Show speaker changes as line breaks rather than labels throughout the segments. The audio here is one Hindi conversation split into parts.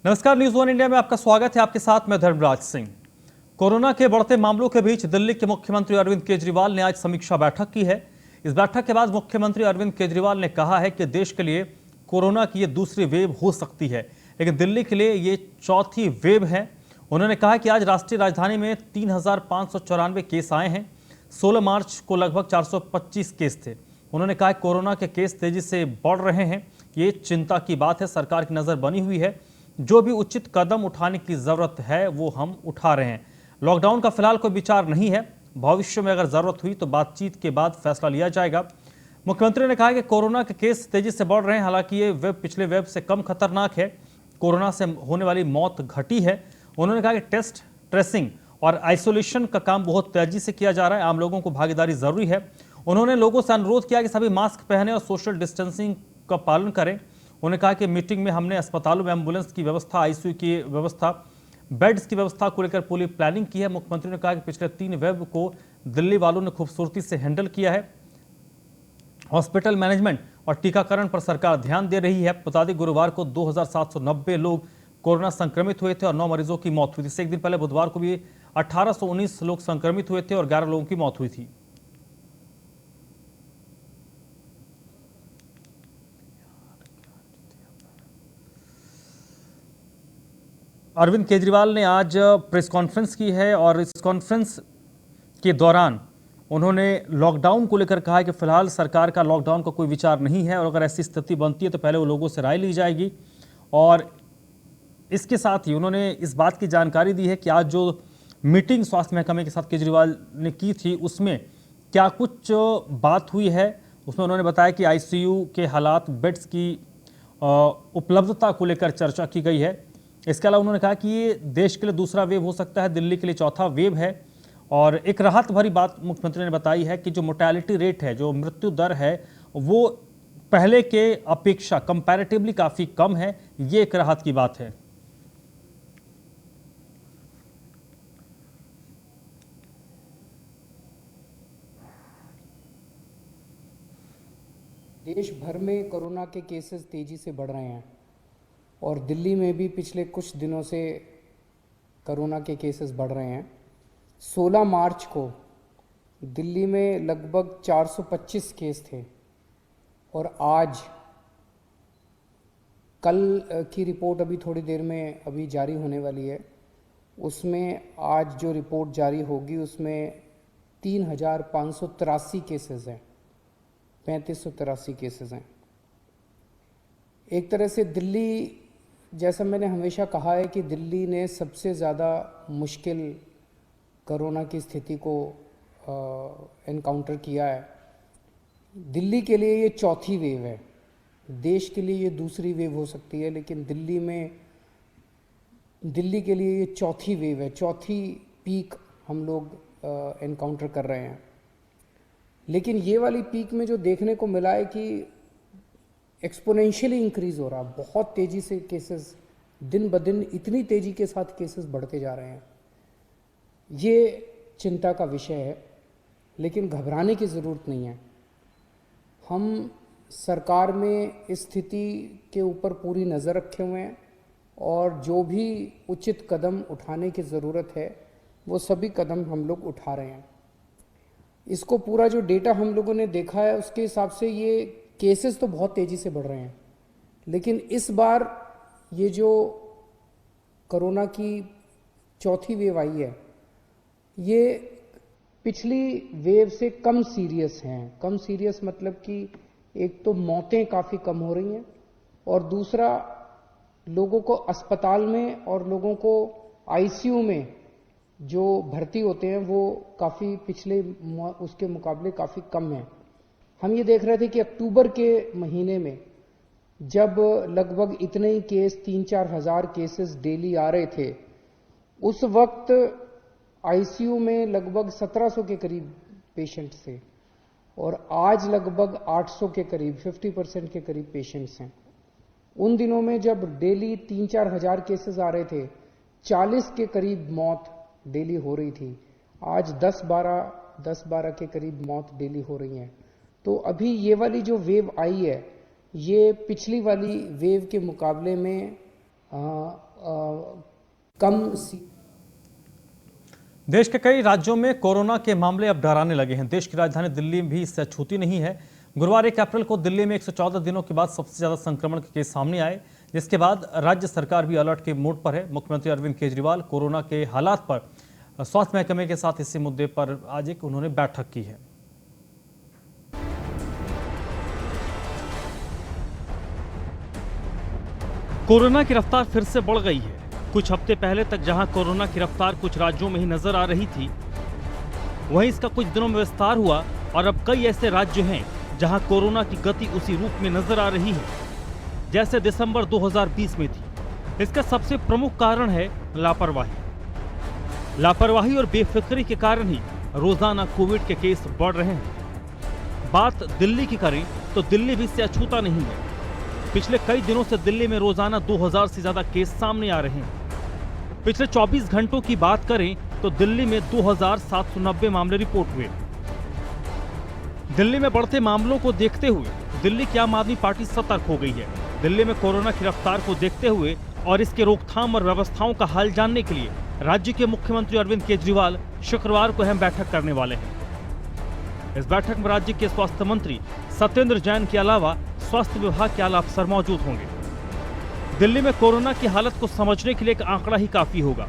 नमस्कार, न्यूज वन इंडिया में आपका स्वागत है। आपके साथ मैं धर्मराज सिंह। कोरोना के बढ़ते मामलों के बीच दिल्ली के मुख्यमंत्री अरविंद केजरीवाल ने आज समीक्षा बैठक की है। इस बैठक के बाद मुख्यमंत्री अरविंद केजरीवाल ने कहा है कि देश के लिए कोरोना की ये दूसरी वेव हो सकती है, लेकिन दिल्ली के लिए ये चौथी वेव है। उन्होंने कहा कि आज राष्ट्रीय राजधानी में 3,594 केस आए हैं। 16 मार्च को लगभग 425 केस थे। उन्होंने कहा कि कोरोना के केस तेजी से बढ़ रहे हैं, ये चिंता की बात है। सरकार की नजर बनी हुई है, जो भी उचित कदम उठाने की जरूरत है वो हम उठा रहे हैं। लॉकडाउन का फिलहाल कोई विचार नहीं है, भविष्य में अगर जरूरत हुई तो बातचीत के बाद फैसला लिया जाएगा। मुख्यमंत्री ने कहा कि कोरोना के केस तेजी से बढ़ रहे हैं, हालांकि ये वेब पिछले वेब से कम खतरनाक है। कोरोना से होने वाली मौत घटी है। उन्होंने कहा कि टेस्ट, ट्रेसिंग और आइसोलेशन का काम बहुत तेजी से किया जा रहा है। आम लोगों को भागीदारी जरूरी है। उन्होंने लोगों से अनुरोध किया कि सभी मास्क पहने और सोशल डिस्टेंसिंग का पालन करें। उन्होंने कहा कि मीटिंग में हमने अस्पतालों में एम्बुलेंस की व्यवस्था, आईसीयू की व्यवस्था, बेड्स की व्यवस्था को लेकर पूरी प्लानिंग की है। मुख्यमंत्री ने कहा कि पिछले 3 वेव को दिल्ली वालों ने खूबसूरती से हैंडल किया है। हॉस्पिटल मैनेजमेंट और टीकाकरण पर सरकार ध्यान दे रही है। बता दें, गुरुवार को 2,790 लोग कोरोना संक्रमित हुए थे और 9 मरीजों की मौत हुई थी। इससे एक दिन पहले बुधवार को भी 1,819 लोग संक्रमित हुए थे और 11 लोगों की मौत हुई थी। अरविंद केजरीवाल ने आज प्रेस कॉन्फ्रेंस की है और इस कॉन्फ्रेंस के दौरान उन्होंने लॉकडाउन को लेकर कहा कि फिलहाल सरकार का लॉकडाउन का कोई विचार नहीं है और अगर ऐसी स्थिति बनती है तो पहले वो लोगों से राय ली जाएगी। और इसके साथ ही उन्होंने इस बात की जानकारी दी है कि आज जो मीटिंग स्वास्थ्य महकमे के साथ केजरीवाल ने की थी उसमें क्या कुछ बात हुई है। उसमें उन्होंने बताया कि आईसीयू के हालात, बेड्स की उपलब्धता को लेकर चर्चा की गई है। इसके अलावा उन्होंने कहा कि ये देश के लिए दूसरा वेव हो सकता है, दिल्ली के लिए चौथा वेव है। और एक राहत भरी बात मुख्यमंत्री ने बताई है कि जो मोर्टेलिटी रेट है, जो मृत्यु दर है, वो पहले के अपेक्षा कंपैरेटिवली काफी कम है। ये एक राहत की बात है।
देश भर में कोरोना के केसेस तेज़ी से बढ़ रहे हैं और दिल्ली में भी पिछले कुछ दिनों से कोरोना के केसेस बढ़ रहे हैं। 16 मार्च को दिल्ली में लगभग 425 केस थे और आज कल की रिपोर्ट अभी थोड़ी देर में अभी जारी होने वाली है। उसमें आज जो रिपोर्ट जारी होगी उसमें 3,583 केसेस हैं, 3,583 केसेस हैं। एक तरह से दिल्ली, जैसा मैंने हमेशा कहा है कि दिल्ली ने सबसे ज़्यादा मुश्किल कोरोना की स्थिति को एनकाउंटर किया है। दिल्ली के लिए ये चौथी वेव है, देश के लिए ये दूसरी वेव हो सकती है, लेकिन दिल्ली के लिए ये चौथी वेव है, चौथी पीक हम लोग एनकाउंटर कर रहे हैं। लेकिन ये वाली पीक में जो देखने को मिला है कि एक्सपोनेंशियली इंक्रीज हो रहा, बहुत तेज़ी से केसेस दिन ब दिन इतनी तेज़ी के साथ केसेस बढ़ते जा रहे हैं। ये चिंता का विषय है, लेकिन घबराने की ज़रूरत नहीं है। हम सरकार में इस स्थिति के ऊपर पूरी नज़र रखे हुए हैं और जो भी उचित कदम उठाने की ज़रूरत है वो सभी कदम हम लोग उठा रहे हैं। इसको पूरा जो डेटा हम लोगों ने देखा है उसके हिसाब से ये केसेस तो बहुत तेज़ी से बढ़ रहे हैं, लेकिन इस बार ये जो कोरोना की चौथी वेव आई है ये पिछली वेव से कम सीरियस हैं। कम सीरियस मतलब कि एक तो मौतें काफ़ी कम हो रही हैं और दूसरा लोगों को अस्पताल में और लोगों को आईसीयू में जो भर्ती होते हैं वो काफ़ी पिछले उसके मुकाबले काफ़ी कम है। हम ये देख रहे थे कि अक्टूबर के महीने में जब लगभग इतने ही केस 3-4 हज़ार केसेस डेली आ रहे थे, उस वक्त आईसीयू में लगभग 1700 के करीब पेशेंट्स थे और आज लगभग 800 के करीब 50% के करीब पेशेंट्स हैं। उन दिनों में जब डेली 3-4 हज़ार केसेस आ रहे थे, 40 के करीब मौत डेली हो रही थी। आज 10-12 के करीब मौत डेली हो रही हैं। तो अभी ये वाली जो वेव आई है ये पिछली वाली वेव के मुकाबले में कम
देश के कई राज्यों में कोरोना के मामले अब डराने लगे हैं। देश की राजधानी दिल्ली भी इससे अछूती नहीं है। गुरुवार 1 अप्रैल को दिल्ली में 114 दिनों के बाद सबसे ज्यादा संक्रमण के केस सामने आए, जिसके बाद राज्य सरकार भी अलर्ट के मोड पर है। मुख्यमंत्री अरविंद केजरीवाल कोरोना के हालात पर स्वास्थ्य महकमे के साथ इसी मुद्दे पर आज एक उन्होंने बैठक की है। कोरोना की रफ्तार फिर से बढ़ गई है। कुछ हफ्ते पहले तक जहां कोरोना की रफ्तार कुछ राज्यों में ही नजर आ रही थी, वहीं इसका कुछ दिनों में विस्तार हुआ और अब कई ऐसे राज्य हैं जहां कोरोना की गति उसी रूप में नजर आ रही है जैसे दिसंबर 2020 में थी। इसका सबसे प्रमुख कारण है लापरवाही और बेफिक्री के कारण ही रोजाना कोविड के केस बढ़ रहे हैं। बात दिल्ली की करें तो दिल्ली भी इससे अछूता नहीं है। पिछले कई दिनों से दिल्ली में रोजाना 2000 से ज्यादा केस सामने आ रहे हैं। पिछले 24 घंटों की बात करें तो दिल्ली में 2790 मामले रिपोर्ट हुए। दिल्ली में बढ़ते मामलों को देखते हुए दिल्ली की आम आदमी पार्टी सतर्क हो गई है। दिल्ली में कोरोना की रफ्तार को देखते हुए और इसके रोकथाम और व्यवस्थाओं का हाल जानने के लिए राज्य के मुख्यमंत्री अरविंद केजरीवाल शुक्रवार को अहम बैठक करने वाले हैं। इस बैठक में राज्य के स्वास्थ्य मंत्री सत्येंद्र जैन के अलावा स्वास्थ्य विभाग के आला अफसर मौजूद होंगे। दिल्ली में कोरोना की हालत को समझने के लिए एक आंकड़ा ही काफी होगा।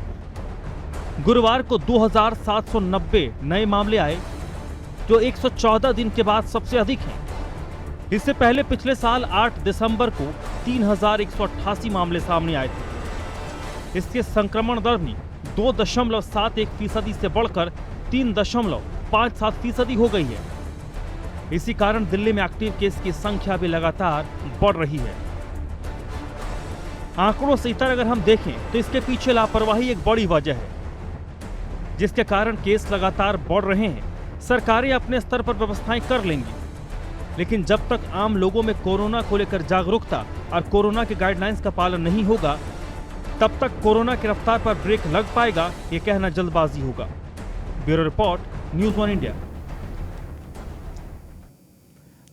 गुरुवार को 2790 नए मामले आए, जो 114 दिन के बाद सबसे अधिक हैं। इससे पहले पिछले साल 8 दिसंबर को 3188 मामले सामने आए थे। इसके संक्रमण दर भी 2.71% से बढ़कर 3.57% हो गई है। इसी कारण दिल्ली में एक्टिव केस की संख्या भी लगातार बढ़ रही है। आंकड़ों से इतर अगर हम देखें तो इसके पीछे लापरवाही एक बड़ी वजह है, जिसके कारण केस लगातार बढ़ रहे हैं। सरकारें अपने स्तर पर व्यवस्थाएं कर लेंगी, लेकिन जब तक आम लोगों में कोरोना को लेकर जागरूकता और कोरोना के गाइडलाइंस का पालन नहीं होगा, तब तक कोरोना की रफ्तार पर ब्रेक लग पाएगा, ये कहना जल्दबाजी होगा। Bureau report, news 1 India.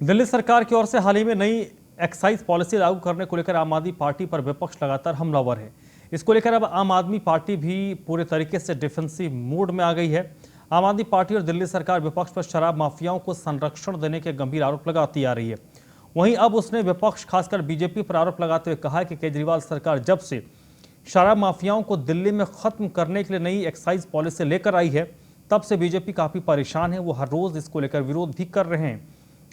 Delhi सरकार की ओर से हाल ही में नई एक्साइज पॉलिसी लागू करने को लेकर आम आदमी पार्टी पर विपक्ष लगातार हमलावर है। इसको लेकर अब आम आदमी पार्टी भी पूरे तरीके से डिफेंसिव मोड में आ गई है। आम आदमी पार्टी और दिल्ली सरकार विपक्ष पर शराब माफियाओं को संरक्षण देने के गंभीर आरोप लगाती आ रही है। वहीं अब उसने विपक्ष खासकर बीजेपी पर आरोप लगाते हुए कहा कि केजरीवाल सरकार जब से शराब माफियाओं को दिल्ली में खत्म करने के लिए नई एक्साइज पॉलिसी लेकर आई है, तब से बीजेपी काफी परेशान है। वो हर रोज इसको लेकर विरोध भी कर रहे हैं।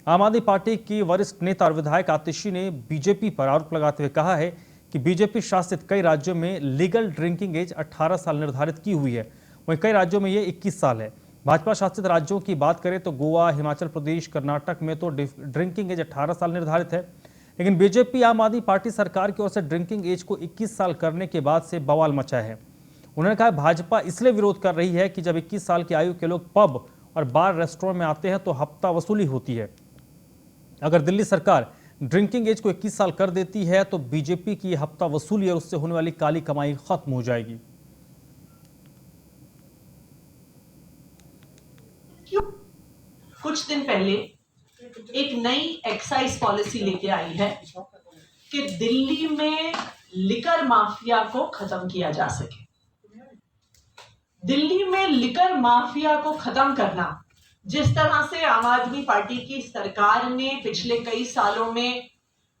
आम आदमी पार्टी की वरिष्ठ नेता और विधायक आतिशी ने बीजेपी पर आरोप लगाते हुए कहा है कि बीजेपी शासित कई राज्यों में लीगल ड्रिंकिंग एज 18 साल निर्धारित की हुई है, वहीं कई राज्यों में ये 21 साल है। भाजपा शासित राज्यों की बात करें तो गोवा, हिमाचल प्रदेश, कर्नाटक में तो ड्रिंकिंग एज 18 साल निर्धारित है, लेकिन बीजेपी आम आदमी पार्टी सरकार की ओर से ड्रिंकिंग एज को 21 साल करने के बाद से बवाल मचा है। उन्होंने कहा भाजपा इसलिए विरोध कर रही है कि जब 21 साल की आयु के लोग पब और बार रेस्टोरेंट में आते हैं तो हफ्ता वसूली होती है। अगर दिल्ली सरकार ड्रिंकिंग एज को 21 साल कर देती है तो बीजेपी की हफ्ता वसूली और उससे होने वाली काली कमाई खत्म हो जाएगी।
कुछ दिन पहले एक नई एक्साइज पॉलिसी लेके आई है कि दिल्ली में लिकर माफिया को खत्म किया जा सके। दिल्ली में लिकर माफिया को खत्म करना, जिस तरह से आम आदमी पार्टी की सरकार ने पिछले कई सालों में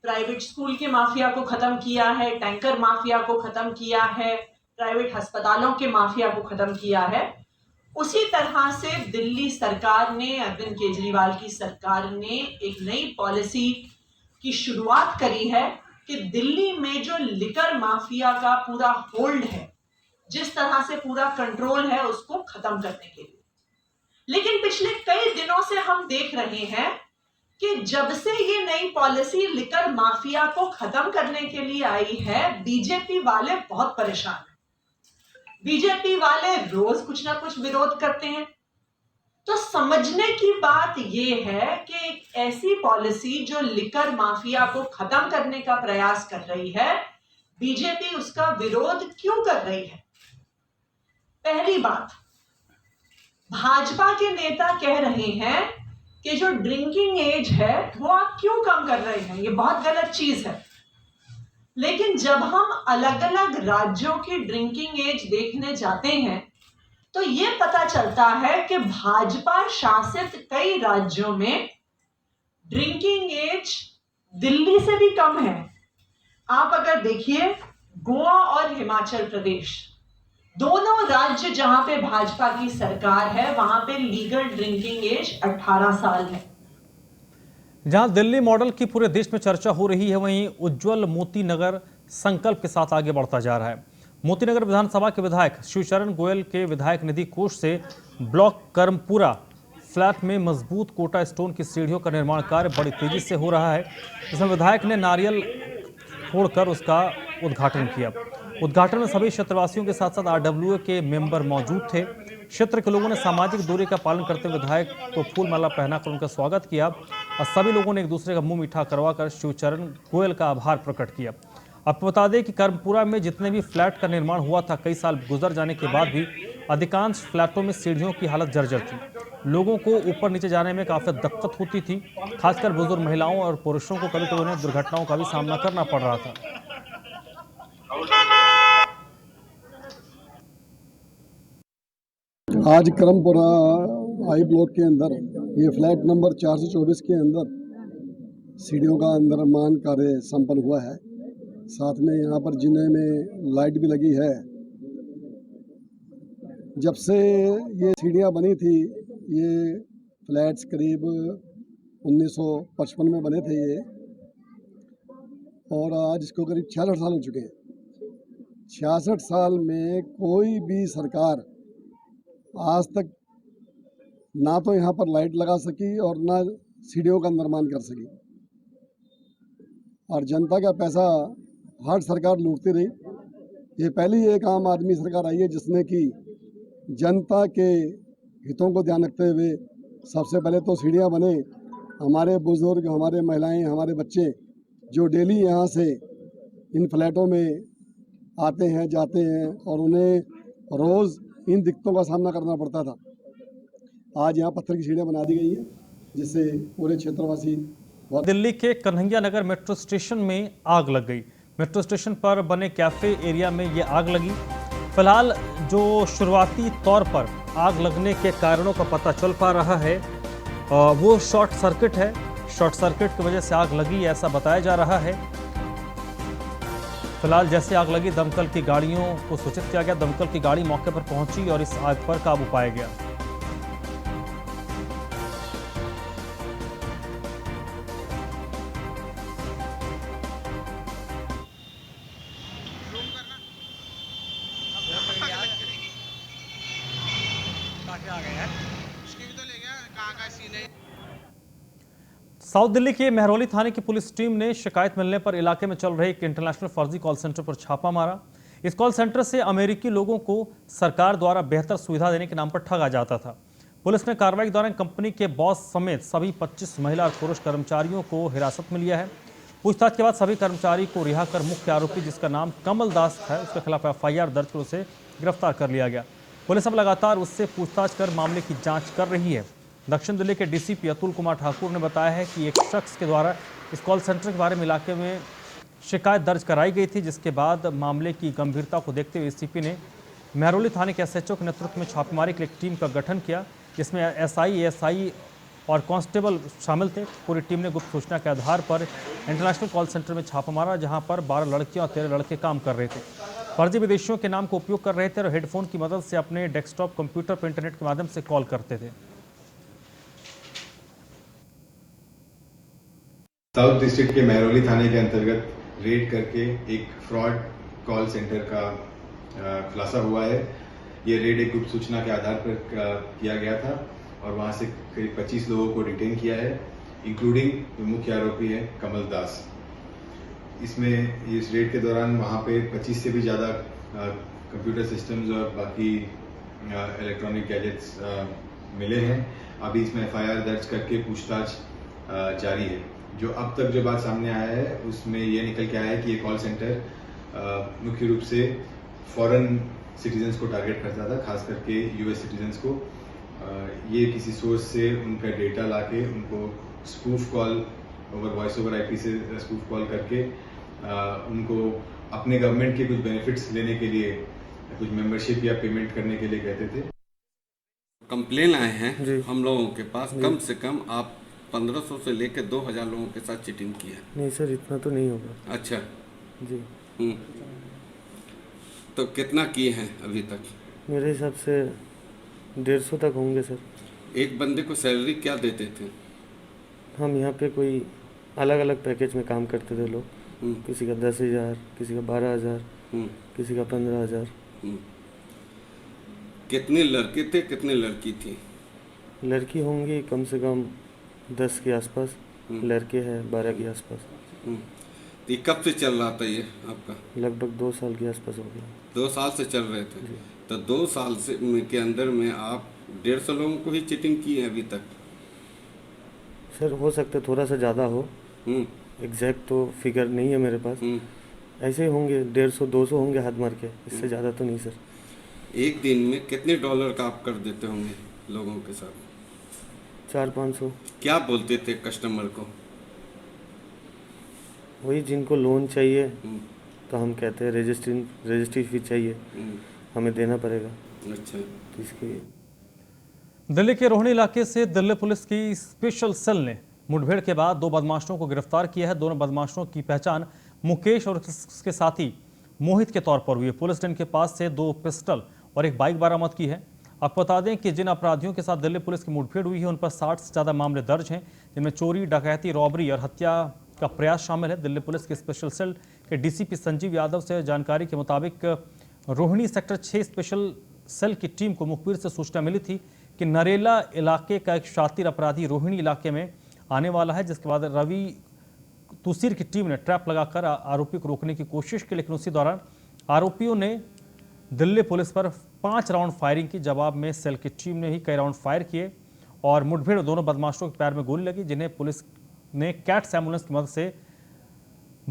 प्राइवेट स्कूल के माफिया को खत्म किया है, टैंकर माफिया को खत्म किया है, प्राइवेट अस्पतालों के माफिया को खत्म किया है, उसी तरह से दिल्ली सरकार ने, अरविंद केजरीवाल की सरकार ने एक नई पॉलिसी की शुरुआत करी है कि दिल्ली में जो लिकर माफिया का पूरा होल्ड है, जिस तरह से पूरा कंट्रोल है, उसको खत्म करने के लिए। लेकिन पिछले कई दिनों से हम देख रहे हैं कि जब से ये नई पॉलिसी लिकर माफिया को खत्म करने के लिए आई है, बीजेपी वाले बहुत परेशान हैं। बीजेपी वाले रोज कुछ ना कुछ विरोध करते हैं। तो समझने की बात यह है कि एक ऐसी पॉलिसी जो लिकर माफिया को खत्म करने का प्रयास कर रही है, बीजेपी उसका विरोध क्यों कर रही है। पहली बात, भाजपा के नेता कह रहे हैं कि जो ड्रिंकिंग एज है वो आप क्यों कम कर रहे हैं, ये बहुत गलत चीज है। लेकिन जब हम अलग अलग राज्यों की ड्रिंकिंग एज देखने जाते हैं तो ये पता चलता है कि भाजपा शासित कई राज्यों में ड्रिंकिंग एज दिल्ली से भी कम है। आप अगर देखिए गोवा और हिमाचल प्रदेश, दोनों राज्य जहां पे भाजपा की सरकार है वहां पे लीगल ड्रिंकिंग एज 18 साल है।
जहां दिल्ली मॉडल की पूरे देश में चर्चा हो रही है, वहीं उज्जवल मोती नगर संकल्प के साथ आगे बढ़ता जा रहा है। मोती नगर विधानसभा के विधायक शिवचरण गोयल के विधायक निधि कोष से ब्लॉक कर्मपुरा फ्लैट में मजबूत कोटा स्टोन की सीढ़ियों का निर्माण कार्य बड़ी तेजी से हो रहा है। इसमें विधायक ने नारियल फोड़कर उसका उद्घाटन किया। उद्घाटन में सभी क्षेत्रवासियों के साथ साथ आरडब्ल्यूए के मेंबर मौजूद थे। क्षेत्र के लोगों ने सामाजिक दूरी का पालन करते हुए विधायक को फूल माला पहनाकर उनका स्वागत किया और सभी लोगों ने एक दूसरे का मुंह मीठा करवाकर शिवचरण गोयल का आभार प्रकट किया। आपको बता दें कि कर्मपुरा में जितने भी फ्लैट का निर्माण हुआ था, कई साल गुजर जाने के बाद भी अधिकांश फ्लैटों में सीढ़ियों की हालत जर्जर थी। लोगों को ऊपर नीचे जाने में काफी दिक्कत होती थी, खासकर बुजुर्ग महिलाओं और पुरुषों को कभी कभी उन्हें दुर्घटनाओं का भी सामना करना पड़ रहा था।
आज करमपुरा आई ब्लॉक के अंदर ये फ्लैट नंबर 424 के अंदर सीढ़ियों का निर्माण कार्य संपन्न हुआ है। साथ में यहाँ पर जिन्हें में लाइट भी लगी है। जब से ये सीढ़ियाँ बनी थी, ये फ्लैट्स करीब 1955 में बने थे ये, और आज इसको करीब 66 साल हो चुके हैं। 66 साल में कोई भी सरकार आज तक ना तो यहाँ पर लाइट लगा सकी और ना सीढ़ियों का निर्माण कर सकी, और जनता का पैसा हर सरकार लूटती रही। ये पहली एक आम आदमी सरकार आई है जिसने कि जनता के हितों को ध्यान रखते हुए सबसे पहले तो सीढ़ियाँ बने। हमारे बुजुर्ग, हमारे महिलाएं, हमारे बच्चे जो डेली यहाँ से इन फ्लैटों में आते हैं जाते हैं और उन्हें रोज़ इन दिक्कतों का सामना करना पड़ता था। आज यहाँ पत्थर की सीढ़ियाँ बना दी गई है जिससे पूरे क्षेत्रवासी।
दिल्ली के कन्हैया नगर मेट्रो स्टेशन में आग लग गई। मेट्रो स्टेशन पर बने कैफे एरिया में ये आग लगी। फिलहाल जो शुरुआती तौर पर आग लगने के कारणों का पता चल पा रहा है वो शॉर्ट सर्किट है। शॉर्ट सर्किट की वजह से आग लगी ऐसा बताया जा रहा है। फिलहाल जैसे आग लगी, दमकल की गाड़ियों को सूचित किया गया। दमकल की गाड़ी मौके पर पहुंची और इस आग पर काबू पाया गया। साउथ दिल्ली के मेहरौली थाने की पुलिस टीम ने शिकायत मिलने पर इलाके में चल रहे एक इंटरनेशनल फर्जी कॉल सेंटर पर छापा मारा। इस कॉल सेंटर से अमेरिकी लोगों को सरकार द्वारा बेहतर सुविधा देने के नाम पर ठगा जाता था। पुलिस ने कार्रवाई के दौरान कंपनी के बॉस समेत सभी 25 महिला और पुरुष कर्मचारियों को हिरासत में लिया है। पूछताछ के बाद सभी कर्मचारी को रिहा कर मुख्य आरोपी, जिसका नाम कमल दास है, उसके खिलाफ FIR दर्ज कर उसे गिरफ्तार कर लिया गया। पुलिस अब लगातार उससे पूछताछ कर मामले की जांच कर रही है। दक्षिण दिल्ली के DCP अतुल कुमार ठाकुर ने बताया है कि एक शख्स के द्वारा इस कॉल सेंटर के बारे में इलाके में शिकायत दर्ज कराई गई थी, जिसके बाद मामले की गंभीरता को देखते हुए CP ने मेहरौली थाने के SHO के नेतृत्व में छापेमारी के लिए एक टीम का गठन किया, जिसमें SI, ASI और कांस्टेबल शामिल थे। पूरी टीम ने गुप्त सूचना के आधार पर इंटरनेशनल कॉल सेंटर में छापा मारा, जहां पर 12 लड़कियां और 13 लड़के काम कर रहे थे। फर्जी विदेशियों के नाम को उपयोग कर रहे थे और हेडफोन की मदद से अपने डेस्कटॉप कंप्यूटर पर इंटरनेट के माध्यम से कॉल करते थे।
साउथ डिस्ट्रिक्ट के मेहरौली थाने के अंतर्गत रेड करके एक फ्रॉड कॉल सेंटर का खुलासा हुआ है। ये रेड एक गुप्त सूचना के आधार पर किया गया था और वहां से करीब 25 लोगों को डिटेन किया है, इंक्लूडिंग मुख्य आरोपी है कमल दास। इसमें इस रेड के दौरान वहां पे 25 से भी ज़्यादा कंप्यूटर सिस्टम्स और बाकी इलेक्ट्रॉनिक गैजेट्स मिले हैं। अभी इसमें FIR दर्ज करके पूछताछ जारी है। जो अब तक जो बात सामने आया है उसमें ये निकल के आया है कि ये कॉल सेंटर मुख्य रूप से फॉरेन सिटीजन्स को टारगेट करता था, खास करके US सिटीजन्स को। ये किसी सोर्स से उनका डेटा लाके उनको spoof call over voice over IP से स्पूफ कॉल करके उनको अपने गवर्नमेंट के कुछ बेनिफिट्स लेने के लिए कुछ मेंबरशिप या पेमेंट करने के लिए कहते थे।
कंप्लेन आए हैं हम लोगों के पास, कम से कम आप 1500 से लेकर 2000 लोगों के साथ चीटिंग की है।
नहीं सर, इतना तो नहीं होगा।
अच्छा
जी,
तो कितना किए हैं अभी तक?
मेरे हिसाब से 150 तक होंगे सर।
एक बंदे को सैलरी क्या देते थे?
हम यहाँ पे कोई अलग अलग पैकेज में काम करते थे लोग, किसी का 10,000, किसी का 12,000, किसी का 15,000।
कितने लड़के थे, कितने लड़की थी?
लड़की होंगी कम से कम 10 के आसपास, लड़के हैं 12 के आसपास।
तो ये कब से चल रहा था ये आपका?
लगभग 2 साल के आसपास हो गया।
2 साल से चल रहे थे। तो 2 साल से के अंदर में आप 150 लोगों को ही चीटिंग की है अभी तक?
सर हो सकता है थोड़ा सा ज़्यादा हो, एग्जैक्ट तो फिगर नहीं है मेरे पास। ऐसे ही होंगे 150-200 होंगे हाथ मार के, इससे ज़्यादा तो नहीं सर।
एक दिन में कितने डॉलर का आप कर देते होंगे लोगों के साथ?
400-500।
क्या बोलते थे कस्टमर को?
वही जिनको लोन चाहिए तो हम कहते हैं रजिस्ट्री फी चाहिए, हमें देना पड़ेगा।
अच्छा,
तो इसके
दिल्ली के रोहिणी इलाके से दिल्ली पुलिस की स्पेशल सेल ने मुठभेड़ के बाद 2 बदमाशों को गिरफ्तार किया है। दोनों बदमाशों की पहचान मुकेश और उसके साथी मोहित के तौर पर हुई है। पुलिस ने इनके पास से 2 पिस्टल और एक बाइक बरामद की है। आपको बता दें कि जिन अपराधियों के साथ दिल्ली पुलिस की मुठभेड़ हुई है उन पर 60 से ज़्यादा मामले दर्ज हैं, जिनमें चोरी, डकैती, रॉबरी और हत्या का प्रयास शामिल है। दिल्ली पुलिस के स्पेशल सेल के डीसीपी संजीव यादव से जानकारी के मुताबिक रोहिणी सेक्टर 6 स्पेशल सेल की टीम को मुखबिर से सूचना मिली थी कि नरेला इलाके का एक शातिर अपराधी रोहिणी इलाके में आने वाला है, जिसके बाद रवि तुसीर की टीम ने ट्रैप लगाकर आरोपी को रोकने की कोशिश की, लेकिन उसी दौरान आरोपियों ने दिल्ली पुलिस पर 5 राउंड फायरिंग की। जवाब में सेल की टीम ने ही कई राउंड फायर किए और मुठभेड़ दोनों बदमाशों के पैर में गोली लगी, जिन्हें पुलिस ने कैट्स एम्बुलेंस की मदद से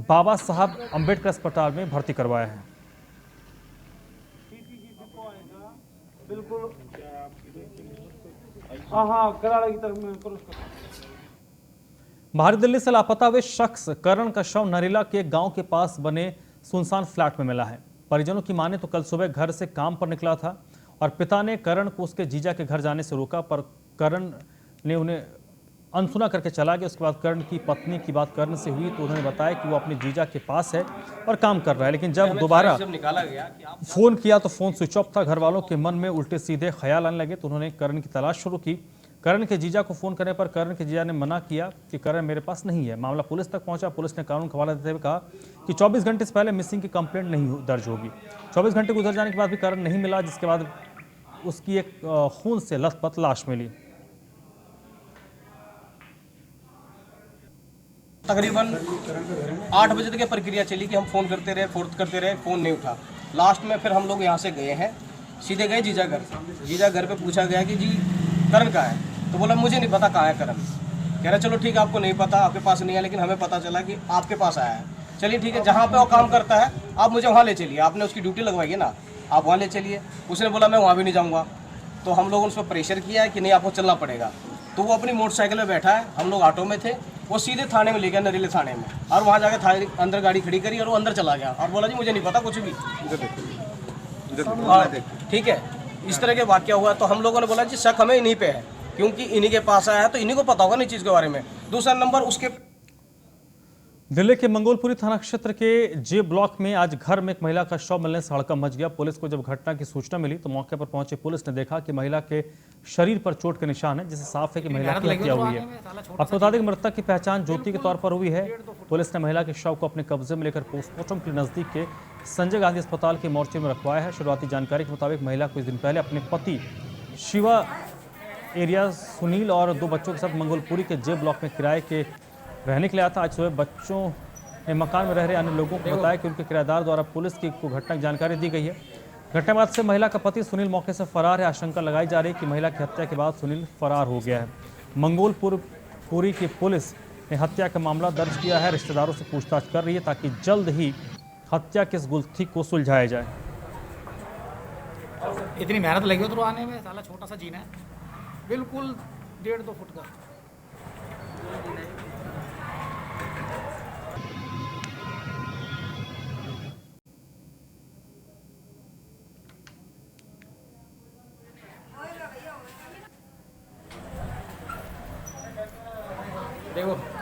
बाबा साहब अंबेडकर अस्पताल में भर्ती करवाया है।
बिल्कुल हाँ कराड़ा की तरफ में।
बाहरी दिल्ली से लापता हुए शख्स करण का शव नरेला के गांव के पास बने सुनसान फ्लैट में मिला है। परिजनों की माने तो कल सुबह घर से काम पर निकला था और पिता ने करण को उसके जीजा के घर जाने से रोका, पर करण ने उन्हें अनसुना करके चला गया। उसके बाद करण की पत्नी की बात करण से हुई तो उन्होंने बताया कि वो अपने जीजा के पास है और काम कर रहा है, लेकिन जब दोबारा फ़ोन किया तो फ़ोन स्विच ऑफ था। घर वालों के मन में उल्टे सीधे ख्याल आने लगे तो उन्होंने करण की तलाश शुरू की। करण के जीजा को फ़ोन करने पर करण के जीजा ने मना किया कि करण मेरे पास नहीं है। मामला पुलिस तक पहुंचा। पुलिस ने कानून का हवाला देते हुए कहा कि 24 घंटे से पहले मिसिंग की कंप्लेंट नहीं दर्ज होगी। 24 घंटे गुजर जाने के बाद भी करण नहीं मिला, जिसके बाद उसकी एक खून से लथपथ लाश मिली।
तकरीबन 8 बजे तक प्रक्रिया चली कि हम फ़ोन करते रहे, फ़ोन नहीं उठा। लास्ट में फिर हम लोग यहाँ से गए हैं, सीधे गए जीजा घर। जीजा घर पे पूछा गया कि जी करण कहाँ है, तो बोला मुझे नहीं पता कहाँ है करण। कह रहा चलो ठीक है, आपको नहीं पता, आपके पास नहीं है, लेकिन हमें पता चला कि आपके पास आया है। चलिए ठीक है, जहाँ पे वो काम करता है आप मुझे वहाँ ले चलिए, आपने उसकी ड्यूटी लगवाई है ना, आप वहाँ ले चलिए। उसने बोला मैं वहाँ भी नहीं जाऊँगा। तो हम लोगों ने उस पर प्रेशर किया है कि नहीं आपको चलना पड़ेगा। तो वो अपनी मोटरसाइकिल में बैठा है, हम लोग ऑटो में थे, वो सीधे थाने में ले गया, नरेले थाने में, और वहाँ जाकर थाने अंदर गाड़ी खड़ी करी और वो अंदर चला गया और बोला जी मुझे नहीं पता कुछ भी। ठीक है, इस तरह के वाकया हुआ। तो हम लोगों ने बोला जी शक हमें इन्हीं पे है, क्योंकि इन्हीं के पास आया है तो इन्हीं को पता होगा ना चीज़ के बारे में। दूसरा नंबर उसके
दिल्ली के मंगोलपुरी थाना क्षेत्र के जे ब्लॉक में आज घर में एक महिला का शव मिलने से हड़कंप मच गया। पुलिस को जब घटना की सूचना मिली तो मौके पर पहुंची पुलिस ने देखा कि महिला के शरीर पर चोट के निशान है, जिससे साफ है कि महिला की हत्या हुई है। आपको बता दें कि मृतक की पहचान ज्योति के तौर पर हुई है। पुलिस ने महिला के शव को अपने कब्जे में लेकर पोस्टमार्टम के नजदीक के संजय गांधी अस्पताल के मोर्चे में रखवाया है। शुरुआती जानकारी के मुताबिक महिला कुछ दिन पहले अपने पति शिवा एरिया सुनील और 2 बच्चों के साथ मंगोलपुरी के जे ब्लॉक में किराए के रहने के लिए आया था। आज सुबह बच्चों ने मकान में रह रहे अन्य लोगों को बताया कि उनके किराएदार द्वारा पुलिस को घटना की जानकारी दी गई है। घटना बाद से महिला का पति सुनील मौके से फरार है। आशंका लगाई जा रही है कि महिला की हत्या के बाद सुनील फरार हो गया है। मंगोलपुरी की पुलिस ने हत्या का मामला दर्ज किया है, रिश्तेदारों से पूछताछ कर रही है ताकि जल्द ही हत्या के इस गुत्थी को सुलझाया जाए।
इतनी मेहनत लगी हो तो आने में, साला छोटा सा जीना है, बिल्कुल 1.5-2 फुट का। देखो